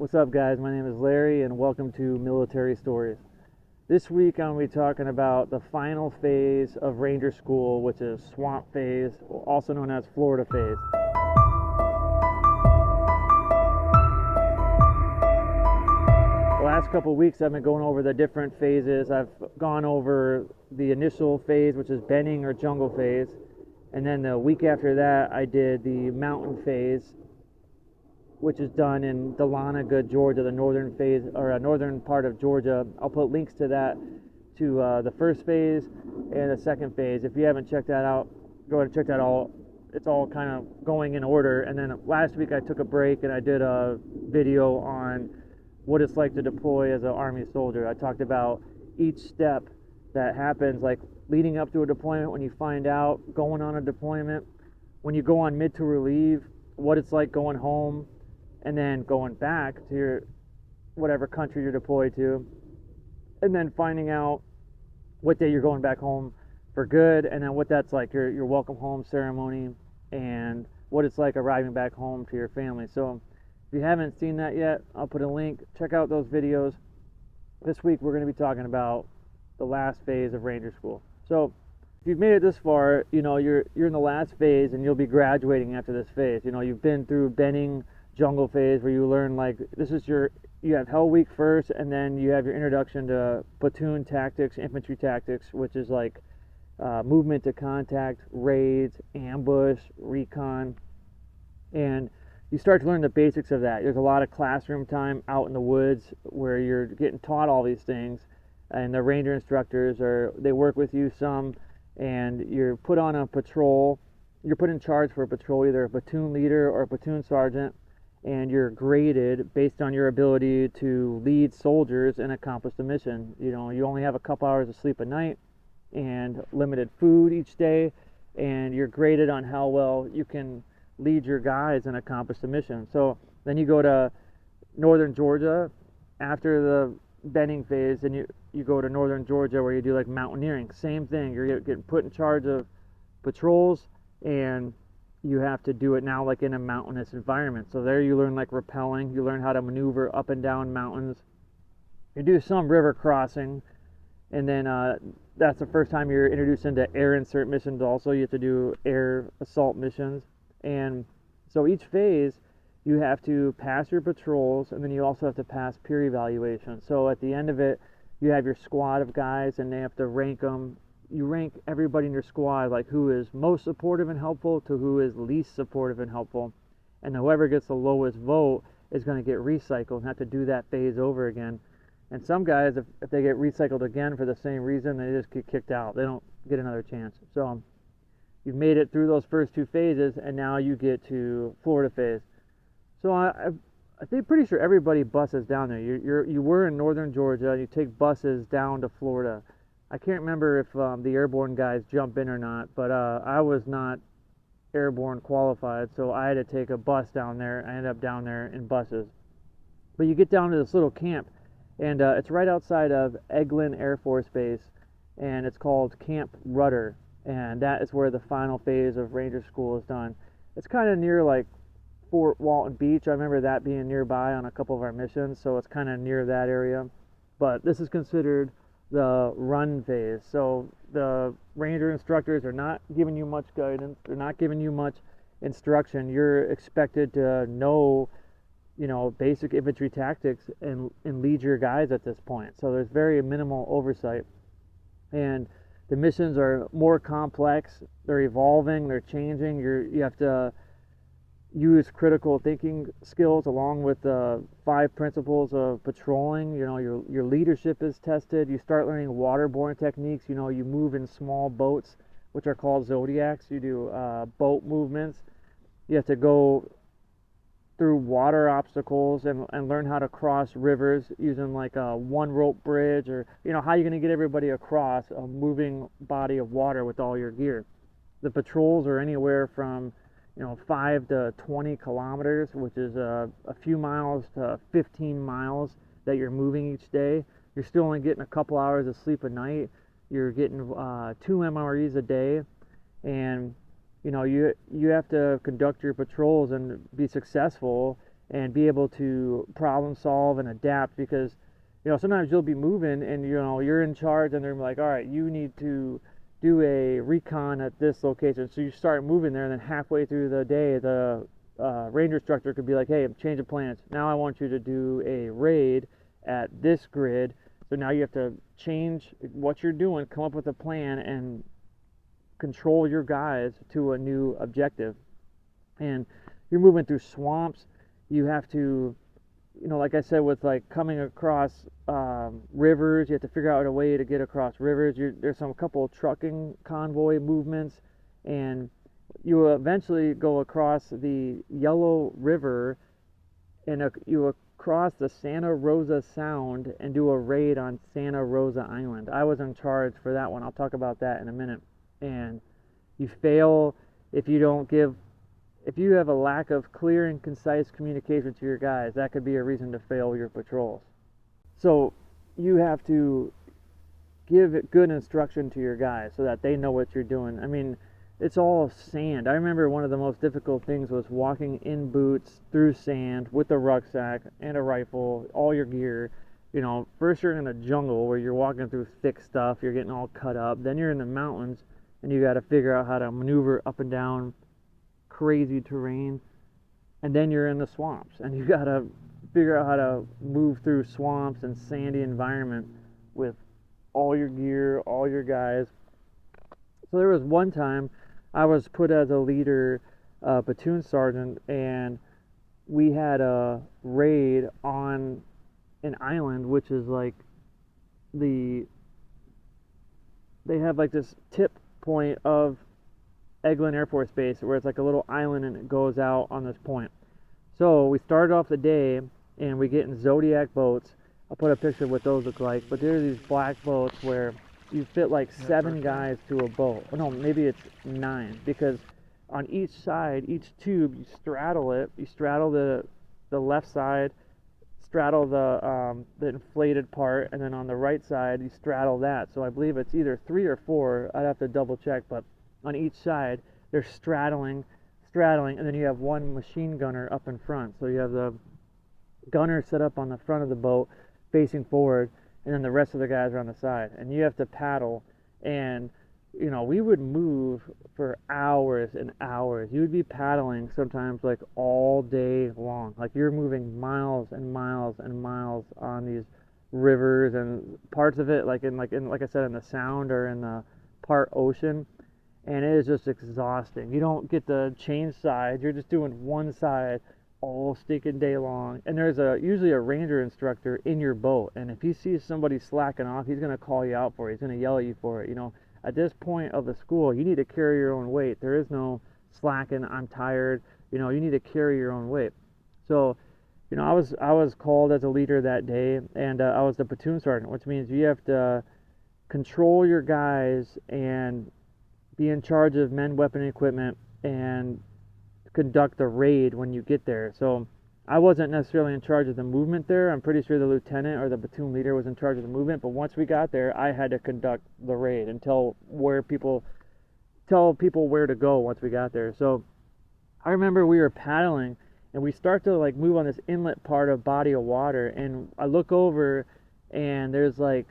What's up, guys? My name is Larry, and welcome to Military Stories. This week, I'm going to be talking about the final phase of Ranger School, which is Swamp Phase, also known as Florida Phase. The last couple of weeks, I've been going over the different phases. I've gone over the initial phase, which is bending or jungle phase, and then the week after that, I did the mountain phase, which is done in Dahlonega, Georgia, the northern phase, or northern part of Georgia. I'll put links to that, to the first phase and the second phase. If you haven't checked that out, go ahead and check that out. It's all kind of going in order. And then last week I took a break and I did a video on what it's like to deploy as an Army soldier. I talked about each step that happens, like leading up to a deployment, when you find out, going on a deployment, when you go on mid to relieve, what it's like going home, and then going back to your whatever country you're deployed to, and then finding out what day you're going back home for good, and then what that's like, your welcome home ceremony, and what it's like arriving back home to your family. So if you haven't seen that yet, I'll put a link. Check out those videos. This week we're going to be talking about the last phase of Ranger School. So if you've made it this far, you're in the last phase, and you'll be graduating after this phase. You've been through bending, jungle phase, where you learn, like, you have Hell Week first, and then you have your introduction to platoon tactics, infantry tactics, which is like movement to contact, raids, ambush, recon, and you start to learn the basics of that. There's a lot of classroom time out in the woods where you're getting taught all these things, and the ranger instructors they work with you some, and you're put on a patrol. You're put in charge for a patrol, either a platoon leader or a platoon sergeant, and you're graded based on your ability to lead soldiers and accomplish the mission. You only have a couple hours of sleep a night and limited food each day, and you're graded on how well you can lead your guys and accomplish the mission. So then you go to northern Georgia after the bending phase, and you go to northern Georgia where you do like mountaineering. Same thing, you're getting put in charge of patrols, and you have to do it now like in a mountainous environment. So there you learn like rappelling, you learn how to maneuver up and down mountains, you do some river crossing, and then that's the first time you're introduced into air insert missions. Also, you have to do air assault missions. And so each phase you have to pass your patrols, and then you also have to pass peer evaluation. So at the end of it, you have your squad of guys, and they have to rank them. You rank everybody in your squad, like who is most supportive and helpful to who is least supportive and helpful, and whoever gets the lowest vote is going to get recycled and have to do that phase over again. And some guys, if they get recycled again for the same reason, they just get kicked out. They don't get another chance. So you've made it through those first two phases, and now you get to Florida phase. So I think pretty sure everybody buses down there. You were in northern Georgia, and you take buses down to Florida. I can't remember if the airborne guys jump in or not, but I was not airborne qualified, so I had to take a bus down there. I ended up down there in buses. But you get down to this little camp, and it's right outside of Eglin Air Force Base, and it's called Camp Rudder, and that is where the final phase of Ranger School is done. It's kind of near like Fort Walton Beach. I remember that being nearby on a couple of our missions, so it's kind of near that area. But this is considered the run phase. So the ranger instructors are not giving you much guidance, they're not giving you much instruction. You're expected to know basic infantry tactics and lead your guys at this point. So there's very minimal oversight, and the missions are more complex, they're evolving, they're changing. You have to use critical thinking skills along with the 5 principles of patrolling. Your leadership is tested. You start learning waterborne techniques. You move in small boats, which are called Zodiacs. You do boat movements. You have to go through water obstacles and learn how to cross rivers using like a one rope bridge, or how you're going to get everybody across a moving body of water with all your gear. The patrols are anywhere from 5 to 20 kilometers, which is a few miles to 15 miles that you're moving each day. You're still only getting a couple hours of sleep a night. You're getting 2 MREs a day, and you have to conduct your patrols and be successful and be able to problem solve and adapt, because sometimes you'll be moving and you're in charge and they're like, all right, you need to do a recon at this location. So you start moving there, and then halfway through the day the ranger instructor could be like, hey, I'm changing plans, now I want you to do a raid at this grid. So now you have to change what you're doing, come up with a plan, and control your guys to a new objective. And you're moving through swamps. You have to, like I said, with like coming across rivers, you have to figure out a way to get across rivers. There's a couple of trucking convoy movements, and you eventually go across the Yellow River, and you cross the Santa Rosa Sound and do a raid on Santa Rosa Island. I was in charge for that one. I'll talk about that in a minute. And you fail if you have a lack of clear and concise communication to your guys. That could be a reason to fail your patrols. So you have to give good instruction to your guys so that they know what you're doing. I mean, it's all sand. I remember one of the most difficult things was walking in boots through sand with a rucksack and a rifle, all your gear. First you're in a jungle where you're walking through thick stuff, you're getting all cut up. Then you're in the mountains and you got to figure out how to maneuver up and down crazy terrain. And then you're in the swamps and you got to figure out how to move through swamps and sandy environment with all your gear, all your guys. So there was one time I was put as a leader, platoon sergeant, and we had a raid on an island, which is like they have like this tip point of Eglin Air Force Base where it's like a little island and it goes out on this point. So we started off the day and we get in Zodiac boats. I'll put a picture of what those look like, but there are these black boats where you fit like 7 guys to a boat. Oh, no, maybe it's 9, because on each side, each tube, you straddle it. You straddle the left side, straddle the inflated part, and then on the right side, you straddle that. So I believe it's either 3 or 4. I'd have to double check, but on each side, they're straddling, and then you have one machine gunner up in front. So you have the gunner set up on the front of the boat, facing forward, and then the rest of the guys are on the side, and you have to paddle. And we would move for hours and hours. You would be paddling sometimes like all day long, like you're moving miles and miles and miles on these rivers, and parts of it like I said, in the Sound or in the part ocean, and it is just exhausting. You don't get to change sides. You're just doing one side all stinking day long. And there's usually a ranger instructor in your boat, and if he sees somebody slacking off, he's going to call you out for it. He's going to yell at you for it. At this point of the school, you need to carry your own weight. There is no slacking, I'm tired. You need to carry your own weight. So I was called as a leader that day, and I was the platoon sergeant, which means you have to control your guys and be in charge of men, weapon, and equipment, and conduct the raid when you get there. So I wasn't necessarily in charge of the movement there. I'm pretty sure the lieutenant or the platoon leader was in charge of the movement, but once we got there, I had to conduct the raid and tell people where to go once we got there. So I remember we were paddling and we start to like move on this inlet part of body of water, and I look over and there's like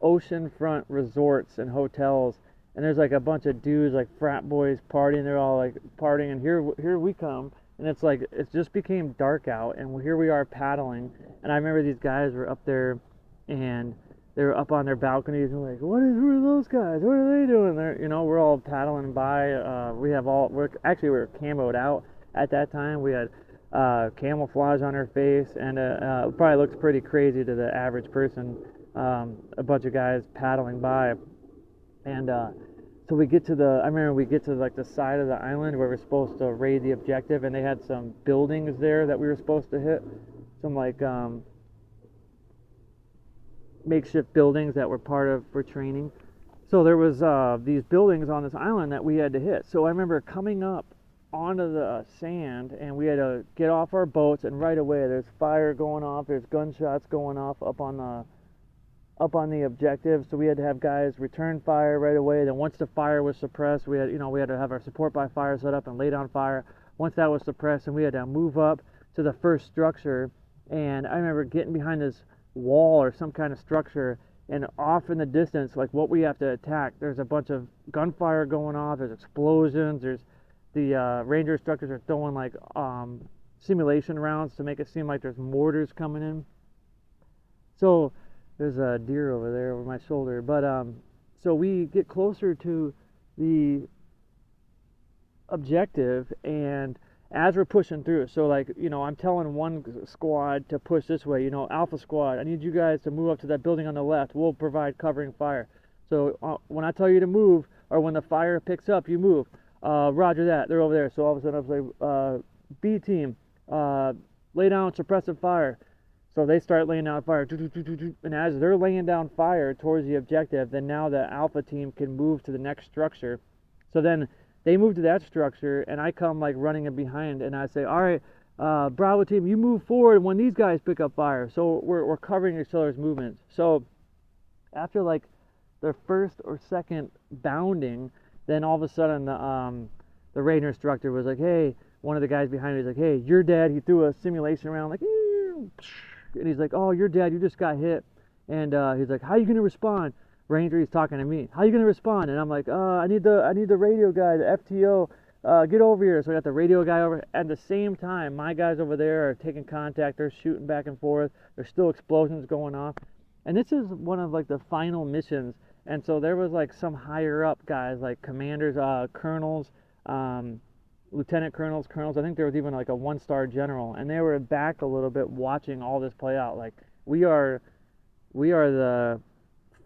oceanfront resorts and hotels, and there's like a bunch of dudes, like frat boys partying. They're all like partying, and here we come, and it's like it just became dark out, and here we are paddling. And I remember these guys were up there, and they were up on their balconies, and like, who are those guys? What are they doing there? We're all paddling by. We're camoed out at that time. We had camouflage on our face, and it probably looks pretty crazy to the average person. A bunch of guys paddling by. And so we get to like the side of the island where we're supposed to raid the objective, and they had some buildings there that we were supposed to hit, some like makeshift buildings that were for training. So there was these buildings on this island that we had to hit. So I remember coming up onto the sand, and we had to get off our boats, and right away there's fire going off, there's gunshots going off up on the objective. So we had to have guys return fire right away. Then once the fire was suppressed, we had to have our support by fire set up and lay down fire. Once that was suppressed, and we had to move up to the first structure, and I remember getting behind this wall or some kind of structure, and off in the distance, like what we have to attack, there's a bunch of gunfire going off, there's explosions, there's the ranger instructors are throwing like simulation rounds to make it seem like there's mortars coming in. So there's a deer over there over my shoulder, but so we get closer to the objective, and as we're pushing through, so like, you know, I'm telling one squad to push this way, you know, Alpha Squad, I need you guys to move up to that building on the left, we'll provide covering fire. So when I tell you to move, or when the fire picks up, you move. Roger that, they're over there. So all of a sudden I was like, B team, lay down suppressive fire. So they start laying down fire, and as they're laying down fire towards the objective, then now the Alpha team can move to the next structure. So then they move to that structure, and I come like running in behind, and I say, all right, Bravo team, you move forward when these guys pick up fire. So we're covering each other's movements. So after like their first or second bounding, then all of a sudden the ranger instructor was like, hey, one of the guys behind me was like, hey, you're dead. He threw a simulation around like, and he's like, oh, you're dead, you just got hit. And he's like, how are you going to respond? Ranger, he's talking to me. How are you going to respond? And I'm like, I need the radio guy, the FTO, get over here. So I got the radio guy over. At the same time, my guys over there are taking contact. They're shooting back and forth. There's still explosions going off. And this is one of like the final missions. And so there was like some higher up guys, like commanders, colonels, lieutenant colonels. I think there was even like a 1-star general, and they were back a little bit watching all this play out. Like we are the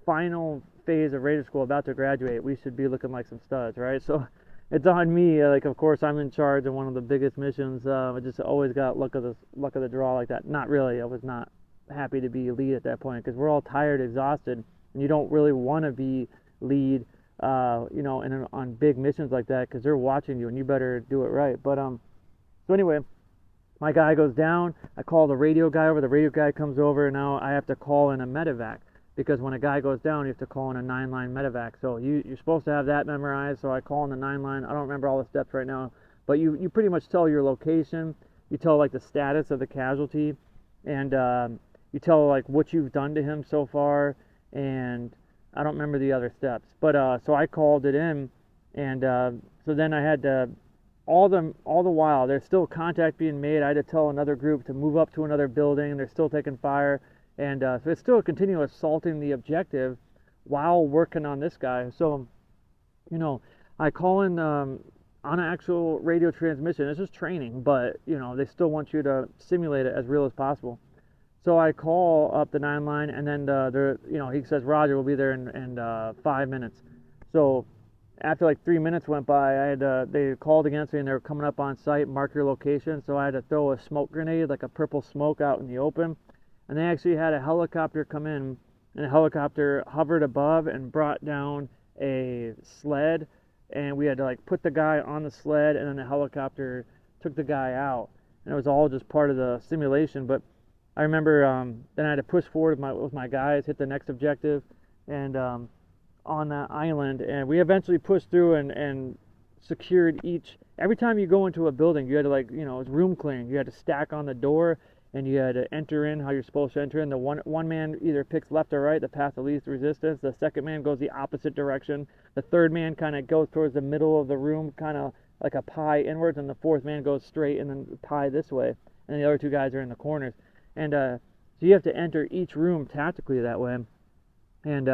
final phase of Raider School, about to graduate. We should be looking like some studs, right? So it's on me. Like, of course, I'm in charge of one of the biggest missions. I just always got luck of the draw like that. Not really. I was not happy to be lead at that point, because we're all tired, exhausted, and you don't really want to be lead, you know, on big missions like that, because they're watching you and you better do it right. But so anyway, my guy goes down. I call the radio guy over. The radio guy comes over. Now I have to call in a MEDEVAC, because when a guy goes down, you have to call in a 9-line MEDEVAC. So you're supposed to have that memorized. So I call in the 9-line. I don't remember all the steps right now, but you pretty much tell your location. You tell like the status of the casualty, and you tell like what you've done to him so far, and I don't remember the other steps. But so I called it in, and so then I had to, all the while there's still contact being made. I had to tell another group to move up to another building, and they're still taking fire. And so it's still continuous assaulting the objective while working on this guy. So, you know, I call in on an actual radio transmission. It's just training, but, you know, they still want you to simulate it as real as possible. So I call up the 9-line, and then you know, he says, Roger, we'll be there in 5 minutes. So after like 3 minutes went by, I had they called against me, and they were coming up on site, mark your location. So I had to throw a smoke grenade, like a purple smoke, out in the open. And they actually had a helicopter come in, and the helicopter hovered above and brought down a sled, and we had to like put the guy on the sled, and then the helicopter took the guy out. And it was all just part of the simulation. But I remember then I had to push forward with my guys, hit the next objective, and on that island, and we eventually pushed through and secured each. Every time you go into a building, you had to, like, you know, it's room clearing. You had to stack on the door, and you had to enter in how you're supposed to enter in. The one man either picks left or right, the path of least resistance. The second man goes the opposite direction. The third man kind of goes towards the middle of the room, kind of like a pie inwards, and the fourth man goes straight and then pie this way. And the other two guys are in the corners. And so you have to enter each room tactically that way. And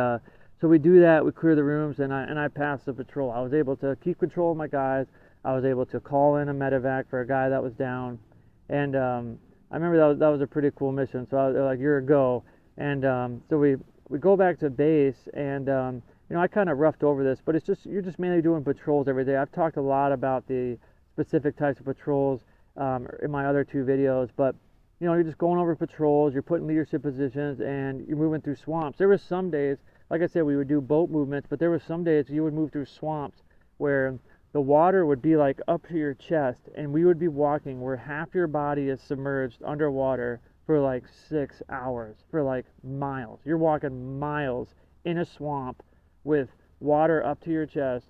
so we do that. We clear the rooms, and I pass the patrol. I was able to keep control of my guys. I was able to call in a MEDEVAC for a guy that was down. And I remember that was a pretty cool mission. So I was like, you're a go. And so we go back to base, and you know, I kind of roughed over this, but you're just mainly doing patrols every day. I've talked a lot about the specific types of patrols in my other 2 videos, but you know, you're just going over patrols, you're putting leadership positions, and you're moving through swamps. There were some days, like I said, we would do boat movements, but there were some days you would move through swamps where the water would be like up to your chest, and we would be walking where half your body is submerged underwater for like 6 hours, for like miles. You're walking miles in a swamp with water up to your chest,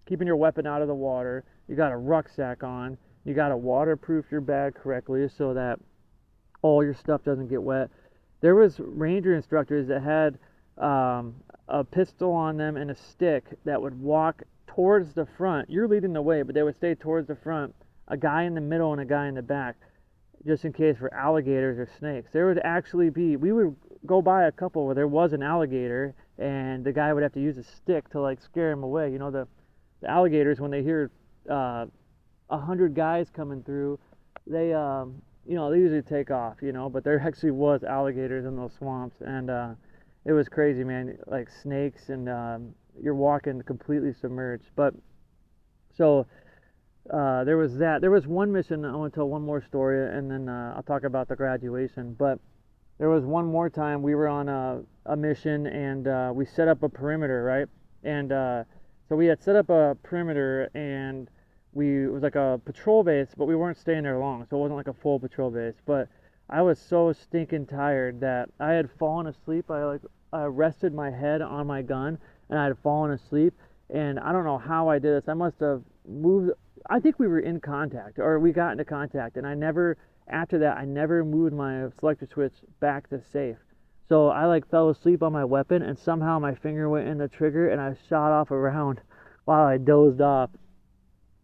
keeping your weapon out of the water. You got a rucksack on, You got to waterproof your bag correctly so that all your stuff doesn't get wet. There was ranger instructors that had a pistol on them and a stick that would walk towards the front. You're leading the way, but they would stay towards the front, a guy in the middle and a guy in the back, just in case for alligators or snakes. There would actually be, we would go by a couple where there was an alligator, and the guy would have to use a stick to like scare him away. You know, the alligators, when they hear 100 guys coming through, they you know, they usually take off, you know, but there actually was alligators in those swamps, and it was crazy, man, like snakes, and you're walking completely submerged. But so there was that. There was one mission, I want to tell one more story, and then I'll talk about the graduation. But there was one more time we were on a mission, and we set up a perimeter, right? And so we had set up a perimeter, and it was like a patrol base, but we weren't staying there long, so it wasn't like a full patrol base. But I was so stinking tired that I had fallen asleep. I rested my head on my gun, and I had fallen asleep, and I don't know how I did this. I must have moved. I think we were in contact, or we got into contact, and after that I never moved my selector switch back to safe. So I like fell asleep on my weapon, and somehow my finger went in the trigger, and I shot off a round while I dozed off.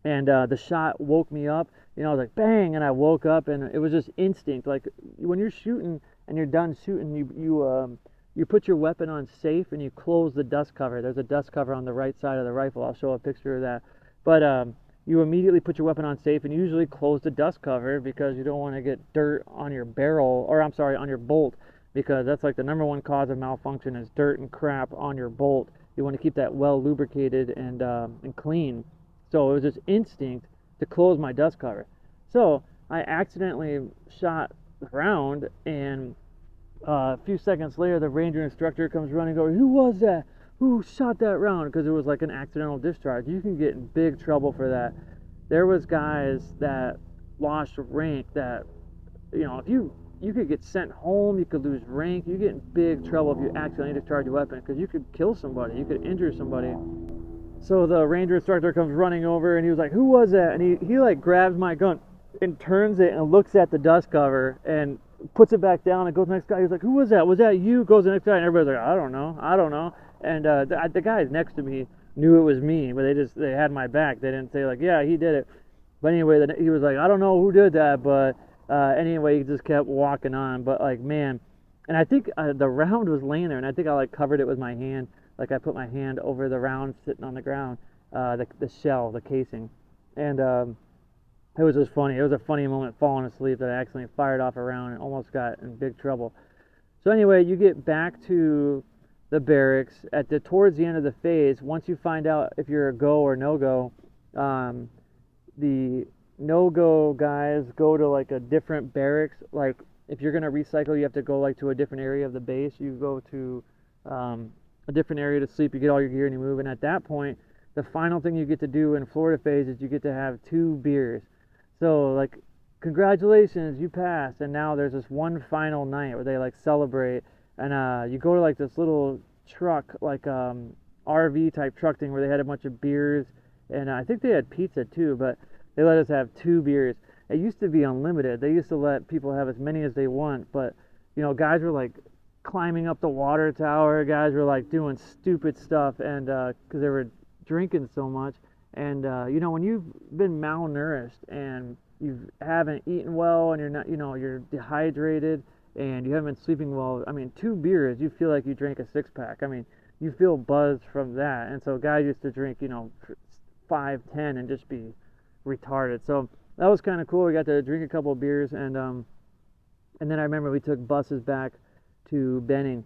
And the shot woke me up, you know, I was like, bang, and I woke up, and it was just instinct. Like, when you're shooting and you're done shooting, you put your weapon on safe, and you close the dust cover. There's a dust cover on the right side of the rifle. I'll show a picture of that. But you immediately put your weapon on safe, and you usually close the dust cover because you don't want to get dirt on your barrel, or I'm sorry, on your bolt, because that's like the #1 cause of malfunction is dirt and crap on your bolt. You want to keep that well lubricated and clean. So it was just instinct to close my dust cover. So I accidentally shot the round, and a few seconds later, the ranger instructor comes running and goes, "Who was that? Who shot that round?" Because it was like an accidental discharge. You can get in big trouble for that. There was guys that lost rank that, you know, if you could get sent home, you could lose rank, you get in big trouble if you accidentally discharge your weapon, because you could kill somebody, you could injure somebody. So the ranger instructor comes running over, and he was like, "Who was that?" And he like grabs my gun and turns it and looks at the dust cover and puts it back down and goes to the next guy. He's like, "Who was that? Was that you?" Goes to the next guy, and everybody's like, I don't know. And the guys next to me knew it was me, but they had my back. They didn't say like, "Yeah, he did it." But anyway, he was like, "I don't know who did that," but anyway, he just kept walking on. But like, man, and I think the round was laying there, and I think I like covered it with my hand. Like, I put my hand over the round sitting on the ground, the shell, the casing. And it was just funny. It was a funny moment falling asleep that I accidentally fired off a round and almost got in big trouble. So anyway, you get back to the barracks towards the end of the phase. Once you find out if you're a go or no-go, the no-go guys go to like a different barracks. Like, if you're going to recycle, you have to go like to a different area of the base. You go to a different area to sleep, you get all your gear, and you move. And at that point, the final thing you get to do in Florida phase is you get to have 2 beers. So like, congratulations, you passed. And now there's this one final night where they like celebrate, and you go to like this little truck, like RV type truck thing, where they had a bunch of beers, and I think they had pizza too, but they let us have 2 beers. It used to be unlimited. They used to let people have as many as they want, but you know, guys were like climbing up the water tower, guys were like doing stupid stuff, and because they were drinking so much. And you know, when you've been malnourished and you haven't eaten well, and you're not, you know, you're dehydrated and you haven't been sleeping well, I mean, 2 beers, you feel like you drank a 6-pack. I mean, you feel buzzed from that. And so guys used to drink, you know, 5, 10 and just be retarded. So that was kind of cool. We got to drink a couple of beers, and then I remember we took buses back to Benning.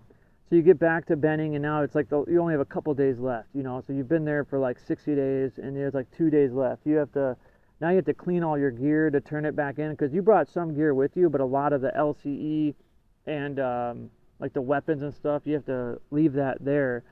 So you get back to Benning, and now it's like you only have a couple days left, you know. So you've been there for like 60 days, and there's like 2 days left. Now you have to clean all your gear to turn it back in, because you brought some gear with you, but a lot of the LCE and like the weapons and stuff, you have to leave that there.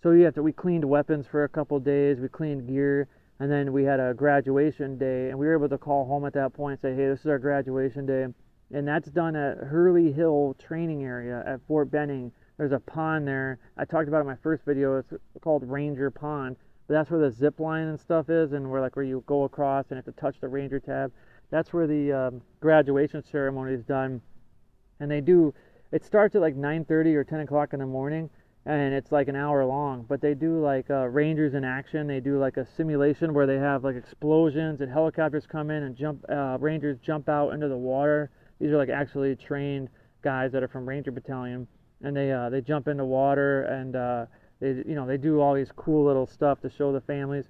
So we cleaned weapons for a couple days, we cleaned gear, and then we had a graduation day, and we were able to call home at that point and say, "Hey, this is our graduation day." And that's done at Hurley Hill training area at Fort Benning. There's a pond there. I talked about it in my first video. It's called Ranger Pond. But that's where the zip line and stuff is, and where you go across and have to touch the Ranger tab. That's where the graduation ceremony is done. And it starts at like 9:30 or 10 o'clock in the morning, and it's like an hour long. But they do like Rangers in action. They do like a simulation where they have like explosions and helicopters come in and Rangers jump out into the water. These are like actually trained guys that are from Ranger Battalion, and they jump into water, and they do all these cool little stuff to show the families.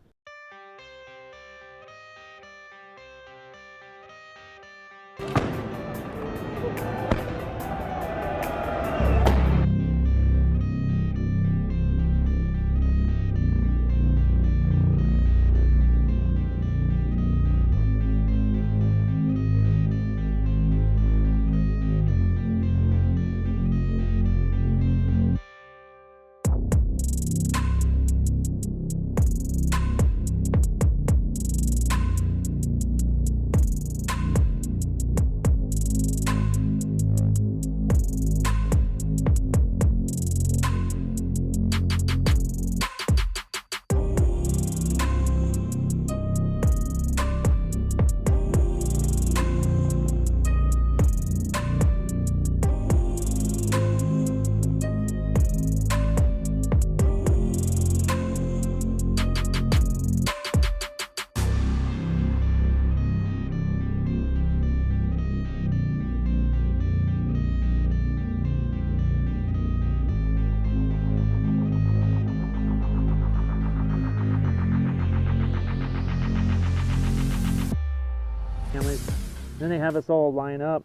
Then they have us all line up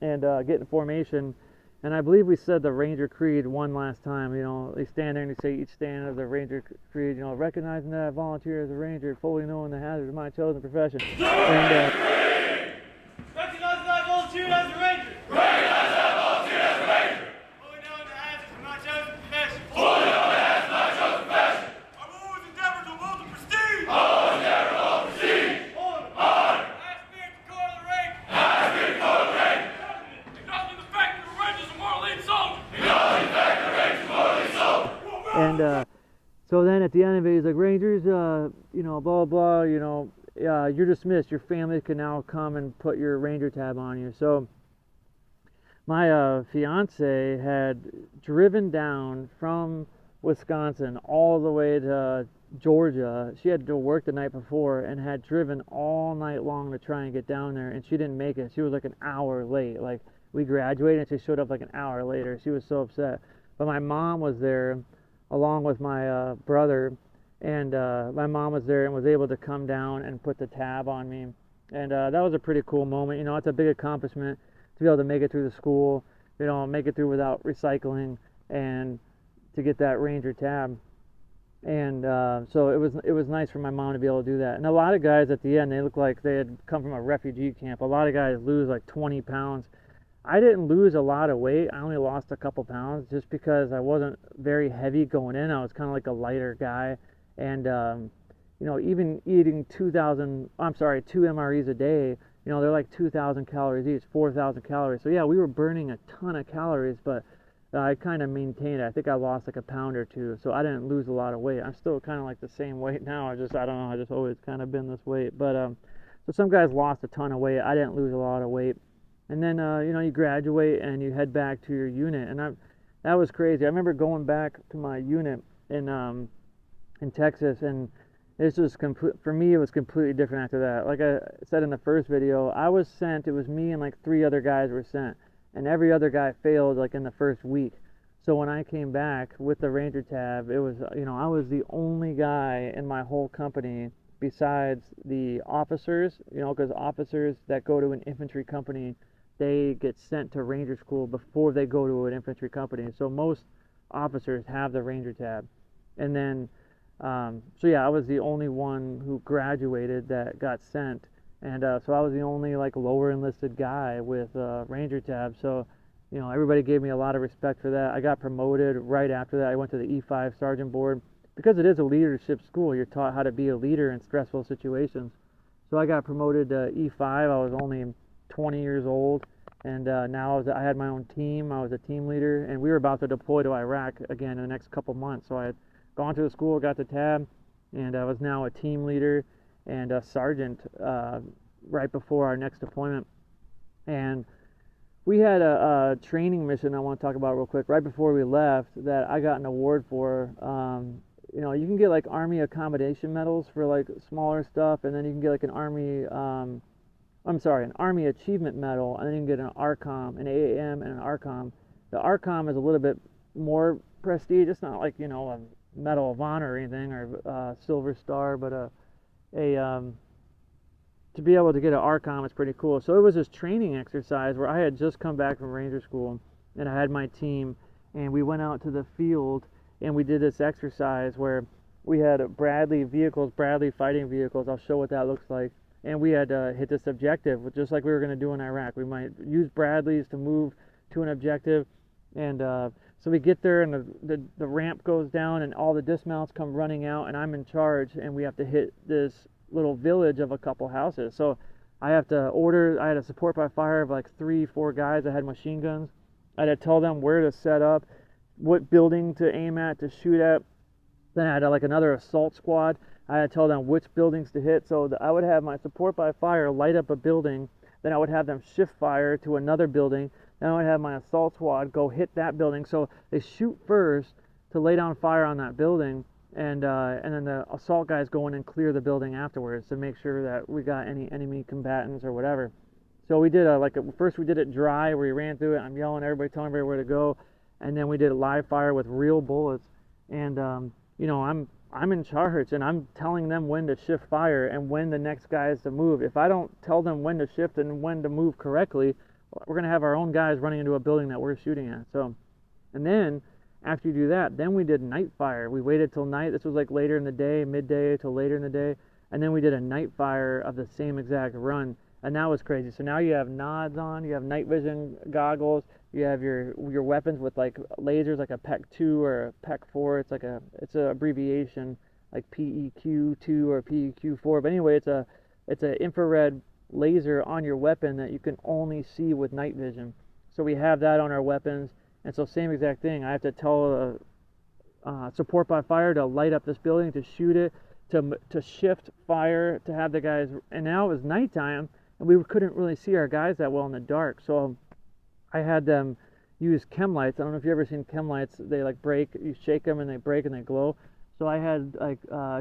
and get in formation. And I believe we said the Ranger Creed one last time. They stand there and they say each stand of the Ranger Creed, recognizing that I volunteer as a Ranger, fully knowing the hazards of my chosen profession. And recognizing that I volunteer as a Ranger. Recognize that I volunteer as a Ranger. Fully knowing the hazards of my chosen profession. Fully knowing the hazards of my chosen profession. I've always endeavored to uphold the prestige. Always endeavored to uphold the prestige. Honor. I aspire to call the Ranger. I aspire to call the Ranger. Acknowledging the fact that the Ranger is a moral lead soldier. Acknowledging the fact that the Ranger is a moral lead soldier. And so then at the end of it, he's like, Rangers, blah, blah, blah, you're dismissed. Your family can now come and put your Ranger tab on you. So my fiance had driven down from Wisconsin all the way to Georgia. She had to work the night before and had driven all night long to try and get down there, and she didn't make it. She was like an hour late. Like, we graduated and she showed up like an hour later. She was so upset. But my mom was there along with my brother, and my mom was there and was able to come down and put the tab on me. And that was a pretty cool moment. It's a big accomplishment to be able to make it through the school, make it through without recycling, and to get that Ranger tab. And so it was nice for my mom to be able to do that. And a lot of guys at the end, they look like they had come from a refugee camp. A lot of guys lose like 20 pounds. I didn't lose a lot of weight. I only lost a couple pounds just because I wasn't very heavy going in. I was kind of like a lighter guy. And, even eating 2 MREs a day, they're like 2,000 calories each, 4,000 calories. So yeah, we were burning a ton of calories, but I kind of maintained it. I think I lost like a pound or two, so I didn't lose a lot of weight. I'm still kind of like the same weight now. I don't know, I just always kind of been this weight. But so some guys lost a ton of weight. I didn't lose a lot of weight. And then you graduate and you head back to your unit, and that was crazy. I remember going back to my unit in Texas, and this was for me, it was completely different after that. Like I said in the first video, I was sent. It was me and like 3 other guys were sent, and every other guy failed like in the first week. So when I came back with the Ranger tab, it was I was the only guy in my whole company besides the officers, because officers that go to an infantry company, they get sent to Ranger school before they go to an infantry company. So most officers have the Ranger tab. And then, so yeah, I was the only one who graduated that got sent. And so I was the only like lower enlisted guy with Ranger tab. So, everybody gave me a lot of respect for that. I got promoted right after that. I went to the E5 sergeant board. Because it is a leadership school, you're taught how to be a leader in stressful situations. So I got promoted to E5. I was only 20 years old, and now I had my own team. I was a team leader, and we were about to deploy to Iraq again in the next couple months. So I had gone to the school, got the tab, and I was now a team leader and a sergeant, right before our next deployment. And we had a training mission I want to talk about real quick right before we left that I got an award for. You know, you can get like Army accommodation medals for like smaller stuff, and then you can get like an Army an Army Achievement Medal, and then you can get an ARCOM, an AAM, and an ARCOM. The ARCOM is a little bit more prestige. It's not like, you know, a Medal of Honor or anything, or Silver Star, but to be able to get an ARCOM is pretty cool. So it was this training exercise where I had just come back from Ranger School, and I had my team, and we went out to the field, and we did this exercise where we had Bradley vehicles, Bradley fighting vehicles. I'll show what that looks like. And we had to hit this objective, just like we were going to do in Iraq. We might use Bradleys to move to an objective. And so we get there, and the ramp goes down, and all the dismounts come running out, and I'm in charge, and we have to hit this little village of a couple houses. So I had a support by fire of like 3-4 guys that had machine guns. I had to tell them where to set up, what building to aim at, to shoot at. Then I had like another assault squad. I had to tell them which buildings to hit. So I would have my support by fire light up a building. Then I would have them shift fire to another building. Then I would have my assault squad go hit that building. So they shoot first to lay down fire on that building, and then the assault guys go in and clear the building afterwards to make sure that we got any enemy combatants or whatever. So we did first we did it dry, where we ran through it. I'm yelling, everybody telling everybody where to go, and then we did live fire with real bullets. And you know, I'm in charge, and I'm telling them when to shift fire and when the next guy is to move. If I don't tell them when to shift and when to move correctly, we're going to have our own guys running into a building that we're shooting at. So, and then after you do that, then we did night fire. We waited till night. This was like later in the day, midday till later in the day. And then we did a night fire of the same exact run. And that was crazy. So now you have nods on, you have night vision goggles, you have your weapons with like lasers, like a PEQ-2 or a PEQ-4. It's an abbreviation, like PEQ-2 or PEQ-4. But anyway, it's an infrared laser on your weapon that you can only see with night vision. So we have that on our weapons. And so same exact thing. I have to tell support by fire to light up this building, to shoot it, to shift fire, to have the guys. And now it was nighttime, and we couldn't really see our guys that well in the dark. So I had them use chem lights. I don't know if you've ever seen chem lights. They like break, you shake them and they break and they glow. So I had like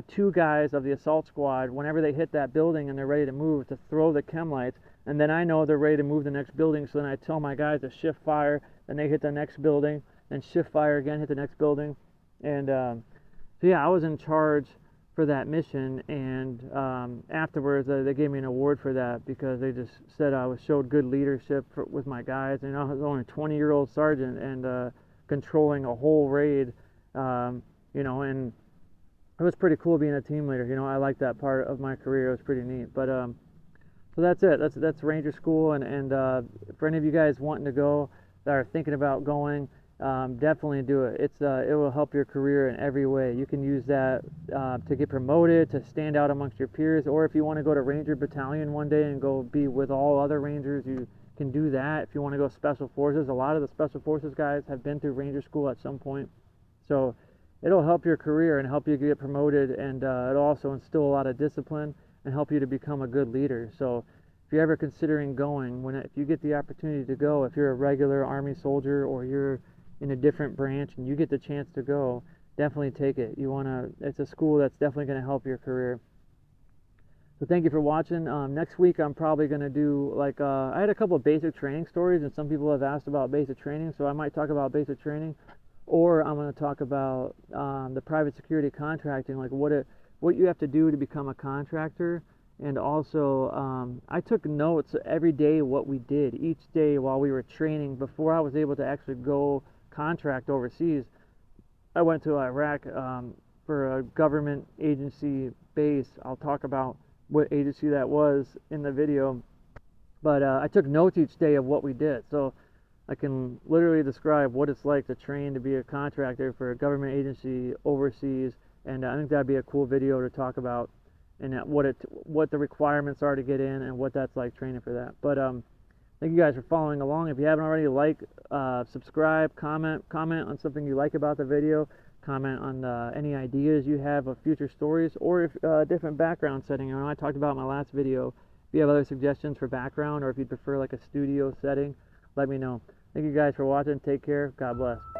2 guys of the assault squad, whenever they hit that building and they're ready to move, to throw the chem lights. And then I know they're ready to move the next building. So then I tell my guys to shift fire, then they hit the next building, then shift fire again, hit the next building. And so yeah, I was in charge for that mission, and afterwards they gave me an award for that, because they just said I showed good leadership with my guys. And I was only a 20-year-old sergeant, and controlling a whole raid, you know, and it was pretty cool being a team leader. You know, I liked that part of my career. It was pretty neat. But so that's it. That's Ranger School, and for any of you guys wanting to go that are thinking about going, definitely do it. It will help your career in every way. You can use that to get promoted, to stand out amongst your peers, or if you want to go to Ranger Battalion one day and go be with all other Rangers, you can do that. If you want to go Special Forces, a lot of the Special Forces guys have been through Ranger School at some point. So it'll help your career and help you get promoted, and it'll also instill a lot of discipline and help you to become a good leader. So if you're ever considering going, if you get the opportunity to go, if you're a regular Army soldier or you're in a different branch and you get the chance to go, definitely take it. It's a school that's definitely going to help your career. So thank you for watching. Next week I'm probably going to do I had a couple of basic training stories, and some people have asked about basic training, so I might talk about basic training, or I'm going to talk about the private security contracting, like what you have to do to become a contractor. And also I took notes every day what we did each day while we were training before I was able to actually go contract overseas. I went to Iraq for a government agency base. I'll talk about what agency that was in the video, but I took notes each day of what we did, so I can literally describe what it's like to train to be a contractor for a government agency overseas. And I think that'd be a cool video to talk about, and what the requirements are to get in, and what that's like training for that. But thank you guys for following along. If you haven't already, subscribe, comment on something you like about the video, comment on any ideas you have of future stories, or if different background setting. I talked about in my last video If you have other suggestions for background, or if you'd prefer like a studio setting, let me know. Thank you guys for watching. Take care. God bless.